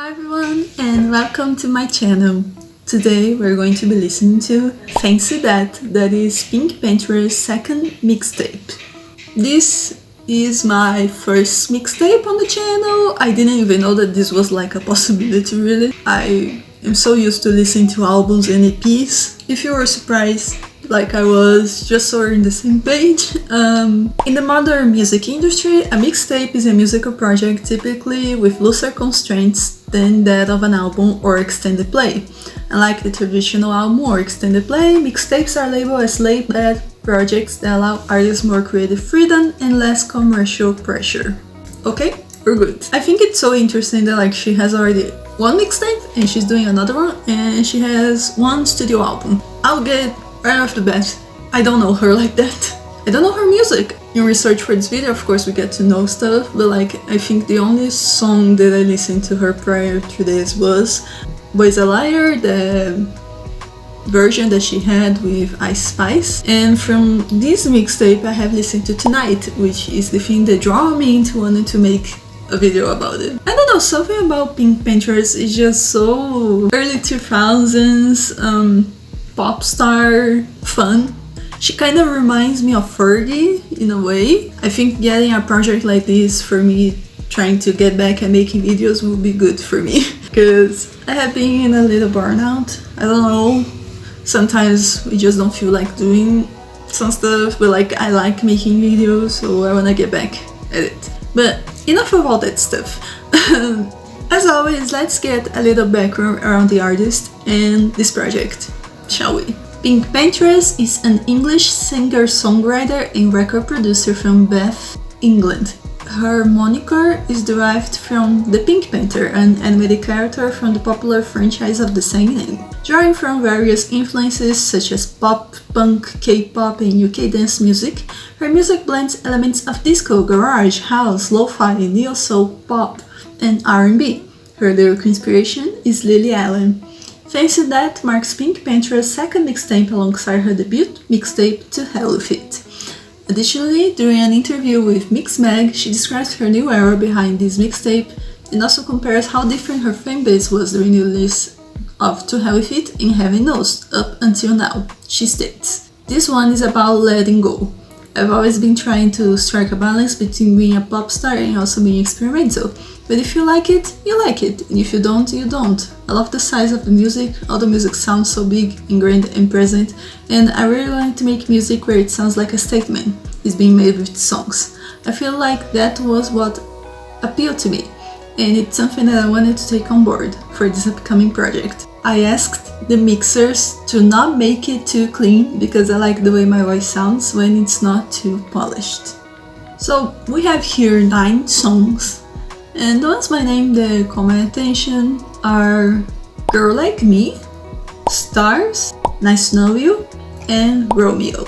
everyone and welcome to my channel. Today we're going to be listening to Fancy That is PinkPantheress' second mixtape. This is my first mixtape on the channel. I didn't even know that this was like a possibility really. I am so used to listening to albums and EPs. If you were surprised like I was, just so we're in the same page. In the modern music industry, a mixtape is a musical project typically with looser constraints than that of an album or extended play. Unlike the traditional album or extended play, mixtapes are labeled as label projects that allow artists more creative freedom and less commercial pressure. Okay, we're good. I think it's so interesting that like she has already one mixtape and she's doing another one and she has one studio album. I'll get right off the bat, I don't know her like that. I don't know her music. In research for this video, of course, we get to know stuff, but like I think the only song that I listened to her prior to this was Boy's a Liar, the version that she had with Ice Spice. And from this mixtape I have listened to Tonight, which is the thing that drew me into wanting to make a video about it. I don't know, something about PinkPantheress is just so early 2000s, pop star fun. She kind of reminds me of Fergie in a way. I think getting a project like this for me, trying to get back and making videos will be good for me because I have been in a little burnout. I don't know, sometimes we just don't feel like doing some stuff, but like I like making videos, so I want to get back at it. But enough of all that stuff. As always, let's get a little background around the artist and this project, shall we? PinkPantheress is an English singer-songwriter and record producer from Bath, England. Her moniker is derived from the Pink Panther, an animated character from the popular franchise of the same name. Drawing from various influences such as pop, punk, K-pop and UK dance music, her music blends elements of disco, garage, house, lo-fi, neo-soul, pop and R&B. Her lyrical inspiration is Lily Allen. Fancy That marks PinkPantheress' second mixtape alongside her debut mixtape To Hell With It. Additionally, during an interview with Mix Mag, she describes her new era behind this mixtape and also compares how different her fanbase was during the release of To Hell With It and Heaven Knows up until now. She states, "This one is about letting go. I've always been trying to strike a balance between being a pop star and also being experimental. But if you like it, you like it, and if you don't, you don't. I love the size of the music, all the music sounds so big and grand and present, and I really like to make music where it sounds like a statement is being made with songs. I feel like that was what appealed to me, and it's something that I wanted to take on board for this upcoming project. I asked the mixers to not make it too clean because I like the way my voice sounds when it's not too polished. So we have here 9 songs. And the ones by name that caught my attention are Girl Like Me, Stars, Nice to Know You, and Romeo.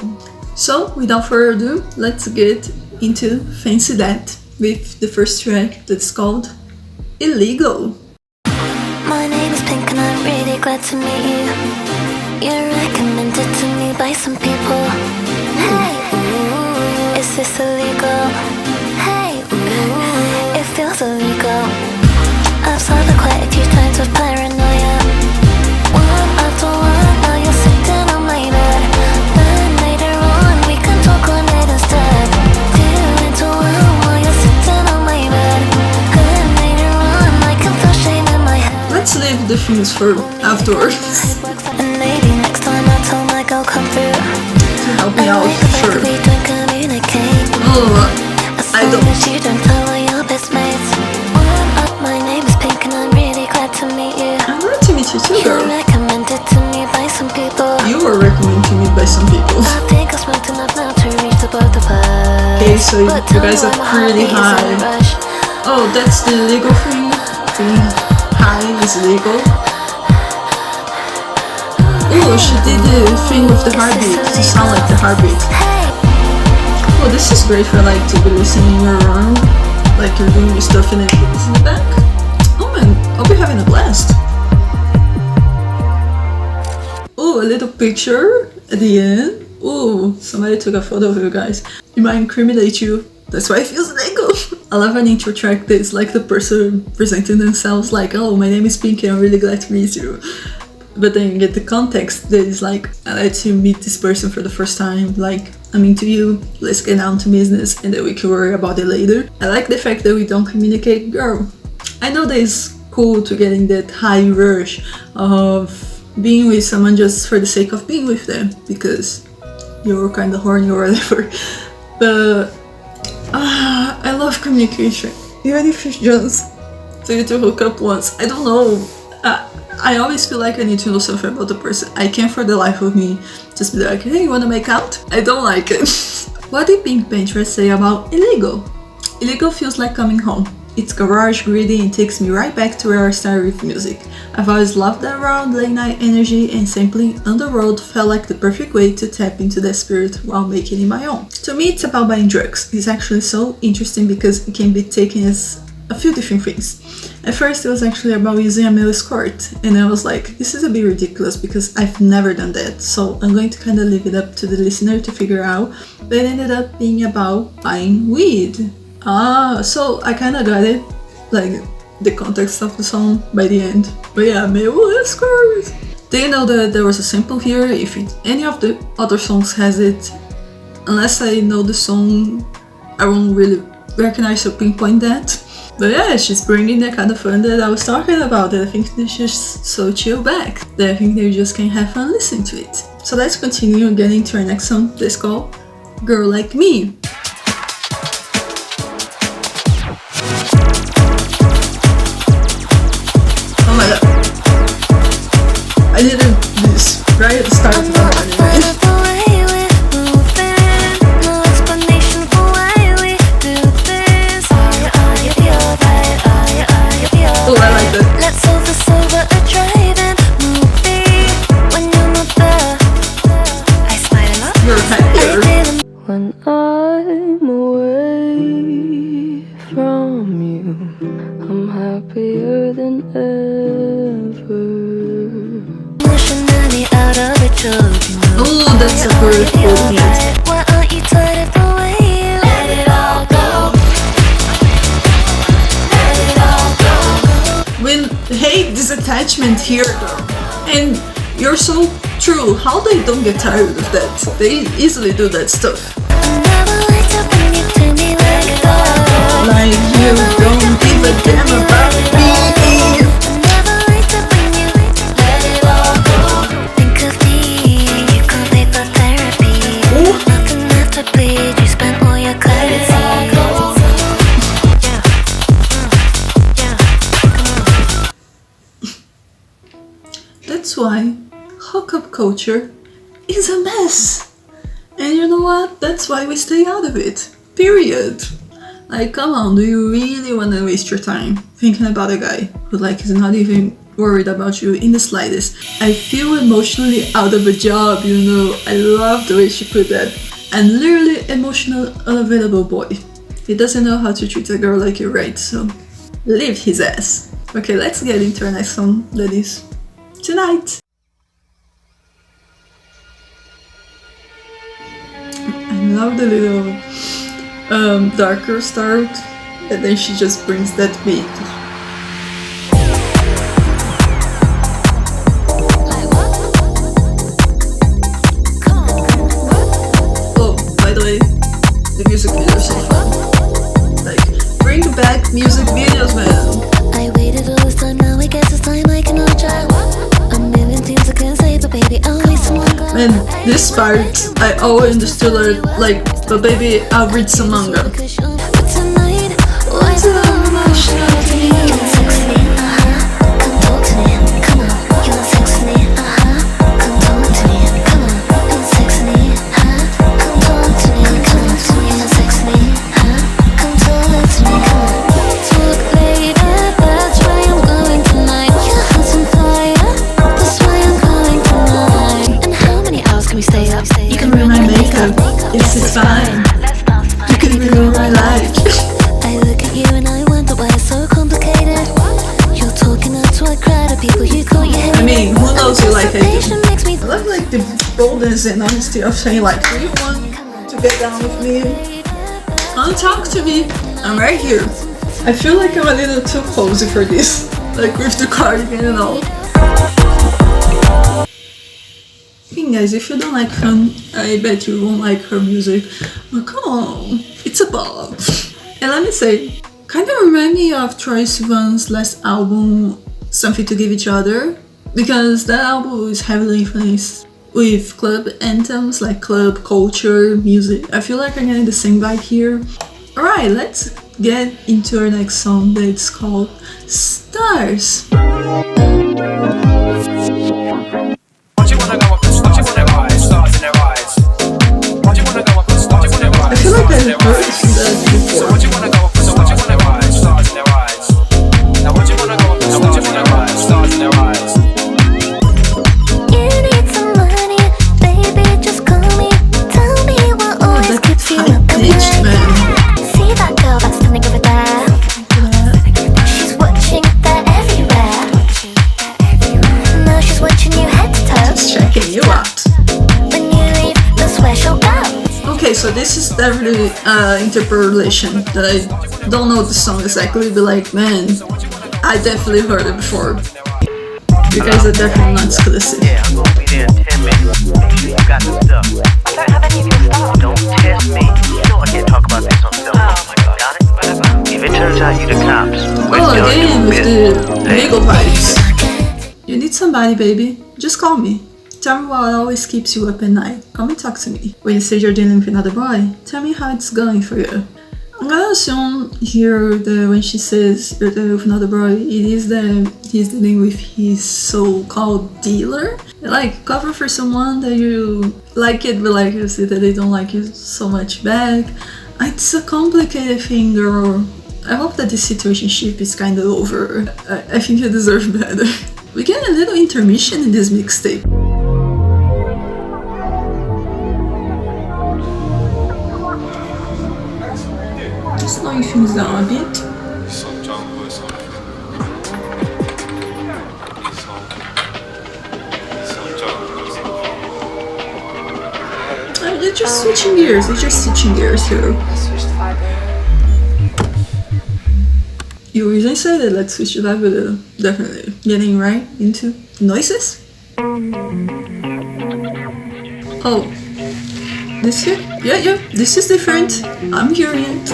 So without further ado, let's get into Fancy That with the first track that's called Illegal. My name is Pink and I'm really glad to meet you. You're recommended to me by some people. Hey, ooh, is this illegal? Hey, ooh, it feels illegal. I've solved it quite a few times with paranoia. One after one, now you're sitting on my bed. Then later on, we can talk on it instead. 2 into 1 while you're sitting on my bed. Then later on, I can feel shame in my head. Let's leave the things for afterwards. And maybe next time I'll tell my girl come through To help me out, sure. We don't communicate. I don't. You don't tell all your best mates. My name is Pink and I'm really glad to meet you. I'm glad to meet you too, girl. You're recommended to me by some people. You were recommended to me by some people. I think I smoked enough now to reach the both of us. Okay, so you guys are pretty high. Oh, that's the legal thing. Being high is legal. Oh, she did the thing with the heartbeat to sound like the heartbeat. Oh, this is great for like to be listening around, like you're doing your stuff and it's in the back. Oh man, I'll be having a blast. Oh, a little picture at the end. Oh, somebody took a photo of you guys. It might incriminate you. That's why it feels legal. I love an intro track that is like the person presenting themselves like, oh, my name is Pink and I'm really glad to meet you. But then you get the context that is like, I let you meet this person for the first time, like, I'm into you, let's get down to business and then we can worry about it later. I like the fact that we don't communicate, girl. I know that it's cool to get in that high rush of being with someone just for the sake of being with them because you're kind of horny or whatever. But I love communication, even if it's just for you to hook up once. I don't know. I always feel like I need to know something about the person. I can't for the life of me just be like, hey, you wanna make out? I don't like it. What did PinkPantheress say about illegal? Illegal feels like coming home. It's garage, gritty, and takes me right back to where I started with music. I've always loved that round late night energy, and sampling Underworld felt like the perfect way to tap into that spirit while making it my own. To me, it's about buying drugs. It's actually so interesting because it can be taken as a few different things. At first, it was actually about using a male escort, and I was like, this is a bit ridiculous because I've never done that, so I'm going to kind of leave it up to the listener to figure out, but it ended up being about buying weed. So I kind of got it, like the context of the song by the end. But yeah, male escort. Do you know that there was a sample here? If any of the other songs has it, unless I know the song, I won't really recognize or pinpoint that. But yeah, she's bringing that kind of fun that I was talking about, that I think this is so chill back, that I think they just can have fun listening to it. So let's continue and get into our next song that's called Girl Like Me. Oh my god. I did this right at the start of the anime. Oh, I like that. Let's over a drive-in movie. When you're not there, I smile a lot. You're happier. When I'm away from you, I'm happier than ever. Emotionally out of it, you know. Oh, that's a good quote. Why aren't you tired of the way you let it all go? Let it all go. When hate this attachment here though, and you're so true, how they don't get tired of that? They easily do that stuff. Never liked it when you tell me let it go. Like you don't give a damn about me. Never liked it when you let it all go. Think of me, you can pay for therapy. Nothing left to bleed, you spent all your clarity. That's why hookup culture is a mess. And you know what? That's why we stay out of it. Period. Like, come on, do you really want to waste your time thinking about a guy who like is not even worried about you in the slightest? I feel emotionally out of a job, you know. I love the way she put that. And literally emotional unavailable boy. He doesn't know how to treat a girl like you, right? So leave his ass. Okay, let's get into our next song, that is Tonight. I love the little darker start, and then she just brings that beat. Oh, by the way, the music videos are so fun. Like, bring back music videos, man. I waited all this time, now I guess it's time I cannot try. A million things I can say, but baby, I'll read some manga. And this part, I always understood like, but baby, I'll read some manga. But tonight, why so emotional to me? You want sex with me? Come talk to me. Come on, you want sex with me? Come talk to me. Come on, you want sex with me? Come talk to me. Come on, you want sex with me? Come talk to me. Come on, talk later. That's why I'm going tonight. Your heart's on fire. That's why I'm going tonight. And how many hours can we stay up? You can ruin my makeup. Yes, it's fine. You can ruin my life. I look at you and I wonder why it's so complicated. You're talking out to a crowd of people you call your head. I mean, who knows you like it? Makes me I love like the boldness and honesty of saying like, do you want to get down with me? Come talk to me. I'm right here. I feel like I'm a little too cozy for this, like with the cardigan and all. Hey guys, if you don't like her, I bet you won't like her music. But come on, it's a bop. And let me say, kind of remind me of Troye Sivan's last album, Something to Give Each Other, because that album is heavily influenced with club anthems, like club culture, music. I feel like I'm getting the same vibe here. Alright, let's get into our next song that's called Stars. I feel like I've heard that before. You need some money, baby, just call me. Tell me what always keeps you up at night. See that girl that's standing over there? She's watching that everywhere. Now she's watching you head to toe. Just checking you out. When you leave, that's where she'll go. Okay, so this is definitely interpolation that I don't know the song exactly, but like, man, I definitely heard it before. You guys are definitely not exclusive. Yeah, I'm gonna be there in 10 minutes. Make sure you got the stuff. I don't have any of your stuff. Don't test me. You know I can't talk about this on film. Oh my god. Got it? Whatever. If it turns out you the cops, Oh, again with the legal vibes. You need somebody, baby. Just call me. Tell me what always keeps you up at night. Come and talk to me. When you say you're dealing with another boy, tell me how it's going for you. I'm gonna assume here that when she says you're dealing with another boy, it is that he's dealing with his so-called dealer. Like, cover for someone that you like it, but like you see that they don't like you so much back. It's a complicated thing, girl. I hope that this situationship is kind of over. I think you deserve better. We get a little intermission in this mixtape. Slowing things down a bit. They're just switching gears. They're just switching gears here. You usually say that let's switch the vibe, but definitely getting right into noises. Oh, this here? Yeah, this is different. I'm hearing it.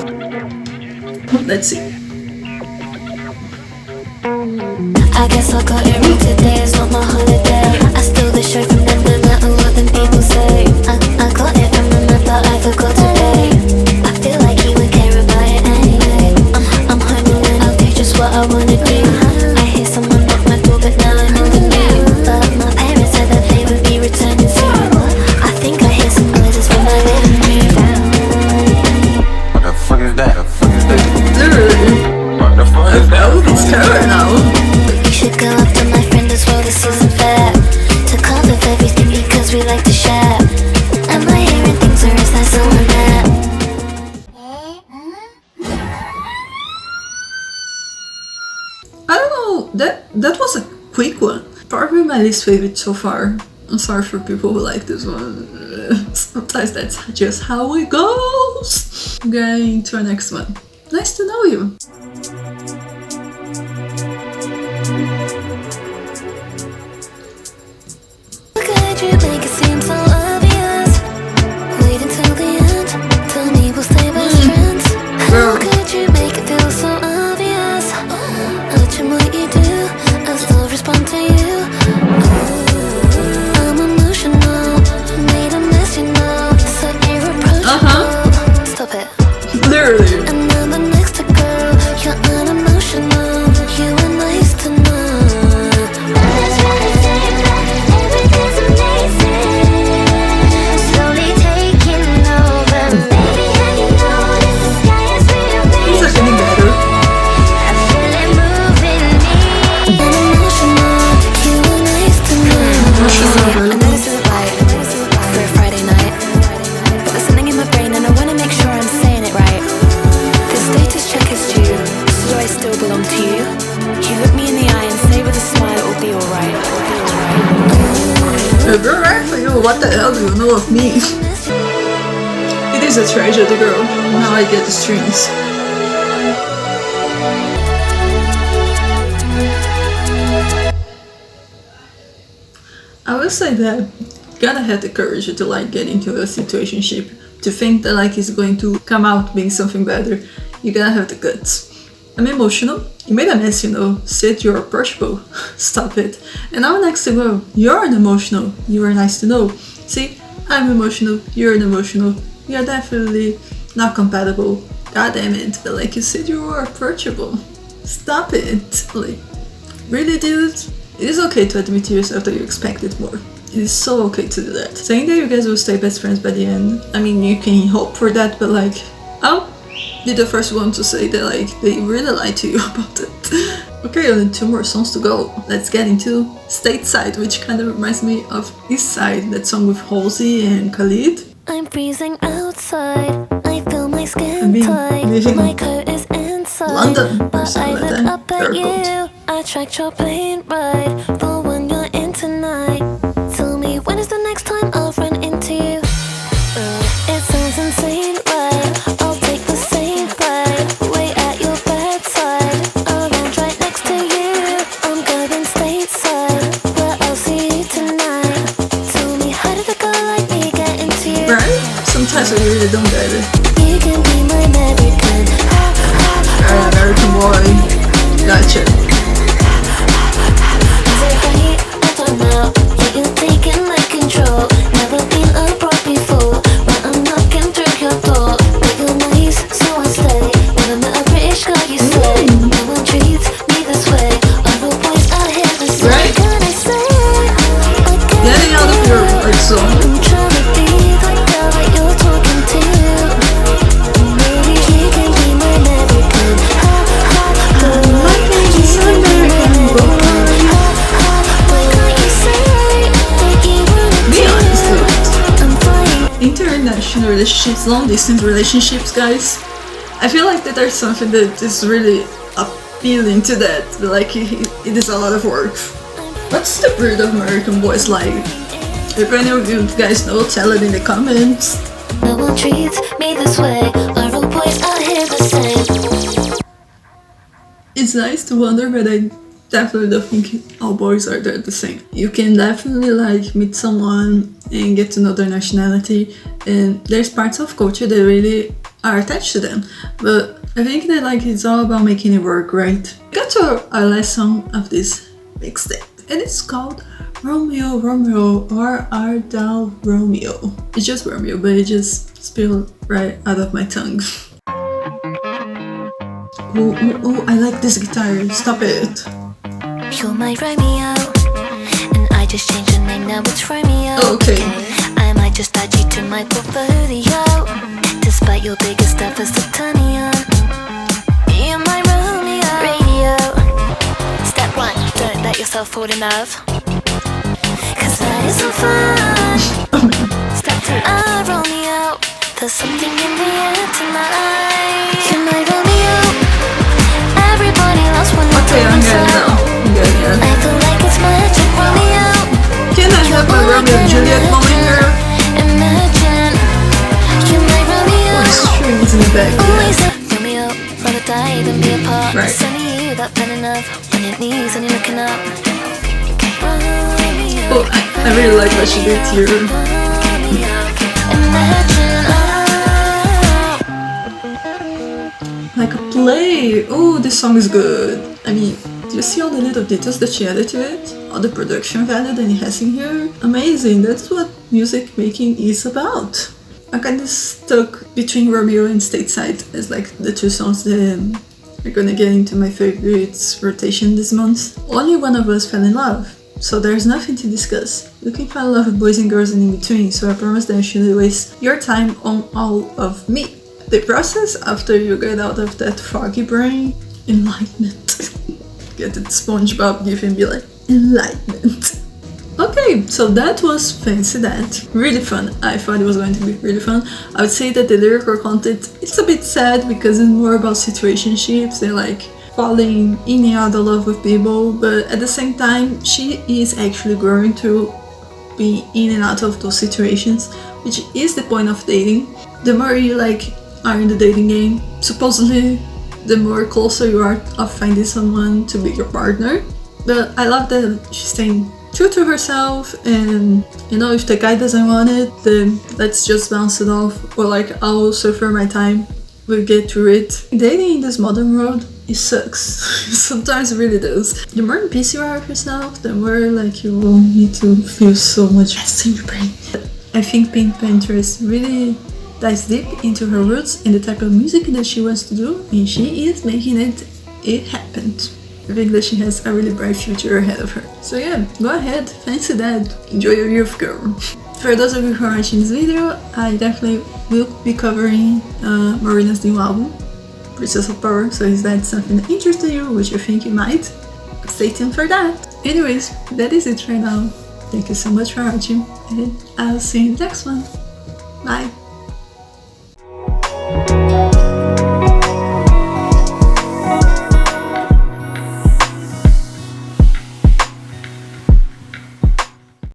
Let's see. I guess I'll got it wrong today, it's not my holiday. I stole the show from them no matter what them people say. I got it from the man that I forgot to pay. I feel like he would care about it anyway. I'm home alone, I'll do just what I wanna do. I hear someone knock my door but now I'm in the mood. But my parents said that they would be returning soon. I think I hear some noises from my living room. What the fuck is that? Literally. I would be scared now. You should go after my friend as well, this isn't fair. To cut with everything because we like to share. Am I hearing things or is that someone there? I don't know, that was a quick one. Probably my least favorite so far. I'm sorry for people who like this one. Sometimes that's just how it goes. Going to our next one. Nice to know you. Could you make it seem so obvious? Wait until the end. Tell me we'll stay best friends. How could you make it feel so obvious? Watching what you do, I still respond to you. I'm emotional, made a mess, you know. So irreproachable. Stop it. Literally. And now the next to go, you're unemotional. You were nice to know. Things are getting better. I know this isn't right for a Friday night, but there's something in my brain and I want to make sure I'm saying it right. The status check is due, so do I still belong to you? You look me in the eye and say with a smile it'll be alright. Girl, right for you. What the hell do you know of me? It is a tragedy, girl. Now I get the strings. I will say that you gotta have the courage to like get into a situationship, to think that like it's going to come out being something better. You gotta have the guts. I'm emotional. You made a mess, you know. Sid, you're approachable. Stop it. And I'm next to go. You're unemotional. You are nice to know. See, I'm emotional. You're unemotional. We are definitely not compatible. God damn it. But like you said, you were approachable. Stop it. Like, really, dude? It is okay to admit to yourself that you expected more. It is so okay to do that. Saying that you guys will stay best friends by the end, I mean, you can hope for that, but like, I'll be the first one to say that like they really lied to you about it. Okay, only 2 more songs to go. Let's get into Stateside, which kind of reminds me of East Side, that song with Halsey and Khalid. I'm freezing outside. I feel my I've skin been tight. living My coat is inside. London or But something I like look that. up at Very cold. you. I tracked your plane ride for when you're in tonight. Tell me, when is the next time I'll run into you? It sounds insane, right? I'll take the same flight. Wait at your bedside. I'll lounge right next to you. I'm going stateside, but I'll see you tonight. Tell me, how did a girl like me get into you? Right? Sometimes I really don't get it. You can be my American. American boy. Gotcha. Is it right? I don't know. Yeah, you're taking my control. Never been abroad before, but I'm knocking through your door. But you're nice, so I stay. Never met a British girl, you say. No one treats me this way. Other boys out here the same. Right? Can I say? Getting out of your like zone. I'm trying to be the girl that you're talking to. Maybe you can be my American. Why can't you say American boy? Why can't you say that you wanna Be honest, do? dude. I'm fine. International relationships, long distance relationships, guys. I feel like that there's something that is really appealing to that, but like it is a lot of work. What's the breed of American boys like? If any of you guys know, tell it in the comments. No one treats me this way. Are all boys out here the same? It's nice to wonder, but I definitely don't think all boys are the same. You can definitely like meet someone and get to know their nationality, and there's parts of culture that really are attached to them. But I think that like it's all about making it work, right? Got to our last song of this mixtape, and it's called Romeo, Romeo, or Art Thou Romeo. It's just Romeo, but it just spilled right out of my tongue. Ooh, ooh, ooh, I like this guitar, stop it. You're my Romeo, and I just changed your name, now it's Romeo. Okay. I might just add you to my portfolio, despite your biggest stuff as Titanium. You're my Romeo. Radio. Step 1, don't let yourself fall in love, cause that isn't fun. Step 2, Romeo, there's something in the air tonight. You're my Romeo. Everybody loves when you're Okay, I'm good now. I'm good, yeah. I feel like it's magic, Romeo. Can I have my Romeo and Juliet moment, girl? Imagine you're my Romeo. Oh, strings in the back, Always yeah. Romeo, rather die than be apart. Right. It's only you that pen enough on your knees and you're looking up. Romeo, Oh, I really like what she did here. Romeo, imagine, Like a play. Oh, this song is good. I mean, do you see all the little details that she added to it? All the production value that it has in here? Amazing, that's what music making is about. I'm kind of stuck between Romeo and Stateside as like the 2 songs that are gonna get into my favorites rotation this month. Only one of us fell in love, so there's nothing to discuss. You can find love with boys and girls and in between, so I promise that you shouldn't waste your time on all of me. The process after you get out of that foggy brain, enlightenment. Get that SpongeBob gif and be like, enlightenment. Okay, so that was Fancy That. Really fun. I thought it was going to be really fun. I would say that the lyrical content, it's a bit sad because it's more about situationships and like falling in and out of love with people, but at the same time, she is actually growing to be in and out of those situations, which is the point of dating. The more you like are in the dating game, supposedly the more closer you are of finding someone to be your partner. But I love that she's staying true to herself, and you know, if the guy doesn't want it, then let's just bounce it off, or like I'll suffer my time, we'll get through it. Dating in this modern world, it sucks. Sometimes it really does. The more in peace you are with yourself, the more like you will need to feel so much stress in your brain. I think PinkPantheress really dives deep into her roots and the type of music that she wants to do, and she is making it happen. I think that she has a really bright future ahead of her. So yeah, go ahead, fancy that, enjoy your youth, girl. For those of you who are watching this video, I definitely will be covering Marina's new album, Princess of Power, so is that something that interested you, which you think you might? Stay tuned for that. Anyways, that is it right now. Thank you so much for watching, and I'll see you in the next one. Bye!